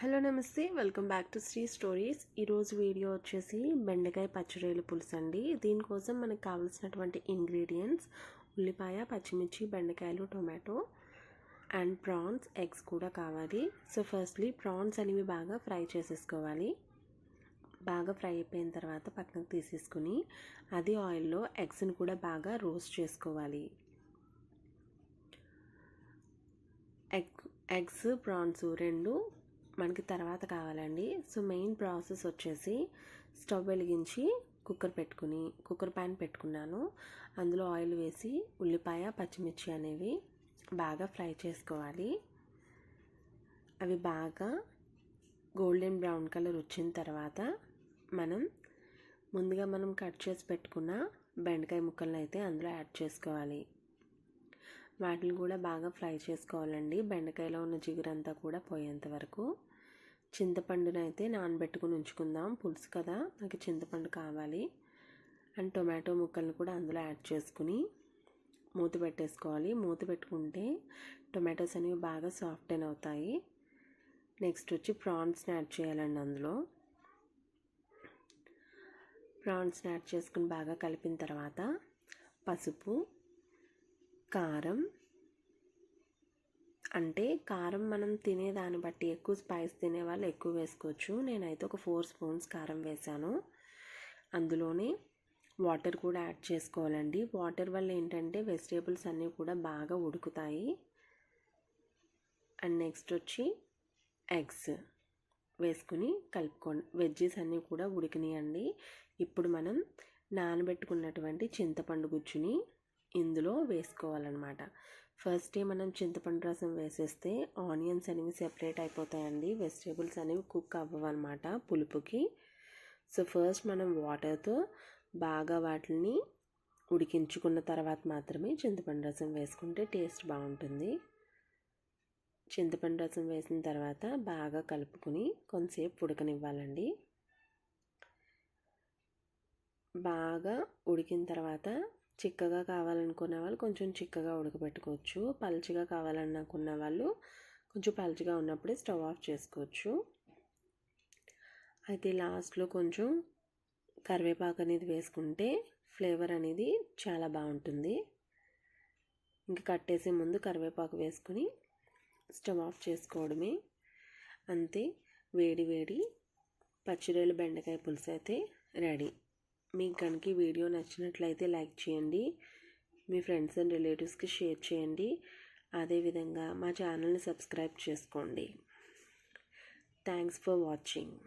Hello నమస్తే, welcome back to Sri stories. ఈరోజు video వచ్చేసి బెండకాయ పచ్చిరొయ్యల పులుసు అండి. దీనికోసం మనకు కావాల్సినటువంటి ఇంగ్రీడియంట్స్ ఉల్లిపాయ, పచ్చిమిర్చి, బెండకాయలు, టొమాటో అండ్ ప్రాన్స్, ఎగ్స్ కూడా కావాలి. సో ఫస్ట్లీ ప్రాన్స్ అనేవి బాగా ఫ్రై చేసేసుకోవాలి. బాగా ఫ్రై అయిపోయిన తర్వాత పక్కకు తీసేసుకుని అది ఆయిల్లో ఎగ్స్ని కూడా బాగా రోస్ట్ చేసుకోవాలి. ఎగ్స్ ప్రాన్స్ రెండు మనకి తర్వాత కావాలండి. సో మెయిన్ ప్రాసెస్ వచ్చేసి స్టవ్ వెలిగించి కుక్కర్ ప్యాన్ పెట్టుకున్నాను. అందులో ఆయిల్ వేసి ఉల్లిపాయ, పచ్చిమిర్చి అనేవి బాగా ఫ్రై చేసుకోవాలి. అవి బాగా గోల్డెన్ బ్రౌన్ కలర్ వచ్చిన తర్వాత ముందుగా మనం కట్ చేసి పెట్టుకున్న బెండకాయ ముక్కలను అయితే అందులో యాడ్ చేసుకోవాలి. వాటిని కూడా బాగా ఫ్రై చేసుకోవాలండి. బెండకాయలో ఉన్న జిగురంతా కూడా పోయేంత వరకు. చింతపండును అయితే నానబెట్టుకుని ఉంచుకుందాం, పులుసు కదా, నాకు చింతపండు కావాలి. అండ్ టొమాటో ముక్కలను కూడా అందులో యాడ్ చేసుకుని మూత పెట్టేసుకోవాలి. మూత పెట్టుకుంటే టొమాటోస్ అనేవి బాగా సాఫ్ట్ అవుతాయి. నెక్స్ట్ వచ్చి ప్రాన్స్ని యాడ్ చేయాలండి. అందులో ప్రాన్స్ని యాడ్ చేసుకుని బాగా కలిపిన తర్వాత పసుపు, కారం, అంటే కారం మనం తినేదాన్ని బట్టి ఎక్కువ స్పైస్ తినే వాళ్ళు ఎక్కువ వేసుకోవచ్చు. నేనైతే ఒక 4 స్పూన్స్ కారం వేసాను. అందులోనే వాటర్ కూడా యాడ్ చేసుకోవాలండి. వాటర్ వల్ల ఏంటంటే వెజిటేబుల్స్ అన్నీ కూడా బాగా ఉడుకుతాయి. అండ్ నెక్స్ట్ వచ్చి ఎగ్స్ వేసుకుని కలుపుకోండి. వెజ్జెస్ అన్నీ కూడా ఉడికినాయండి. ఇప్పుడు మనం నానబెట్టుకున్నటువంటి చింతపండు గుజ్జుని ఇందులో వేసుకోవాలన్నమాట. ఫస్టే మనం చింతపండు రసం వేసేస్తే ఆనియన్స్ అనేవి సెపరేట్ అయిపోతాయండి. వెజిటేబుల్స్ అనేవి కుక్ అవ్వవన్నమాట పులుపుకి. సో ఫస్ట్ మనం వాటర్తో బాగా వాటిని ఉడికించుకున్న తర్వాత మాత్రమే చింతపండు రసం వేసుకుంటే టేస్ట్ బాగుంటుంది. చింతపండు రసం వేసిన తర్వాత బాగా కలుపుకొని కొంతసేపు ఉడకనివ్వాలండి. బాగా ఉడికిన తర్వాత చిక్కగా కావాలనుకున్న వాళ్ళు కొంచెం చిక్కగా ఉడకబెట్టుకోవచ్చు. పలుచగా కావాలనుకున్న వాళ్ళు కొంచెం పలుచగా ఉన్నప్పుడే స్టవ్ ఆఫ్ చేసుకోవచ్చు. అయితే లాస్ట్లో కొంచెం కరివేపాకు అనేది వేసుకుంటే ఫ్లేవర్ అనేది చాలా బాగుంటుంది. ఇంకా కట్టేసే ముందు కరివేపాకు వేసుకుని స్టవ్ ఆఫ్ చేసుకోవడమే. అంతే, వేడి వేడి పచ్చిరొయ్యల బెండకాయ పులుసు అయితే రెడీ. మీకు కనుక ఈ వీడియో నచ్చినట్లయితే లైక్ చేయండి, మీ ఫ్రెండ్స్ అండ్ రిలేటివ్స్కి షేర్ చేయండి. అదేవిధంగా మా ఛానల్ని సబ్స్క్రైబ్ చేసుకోండి. Thanks for watching.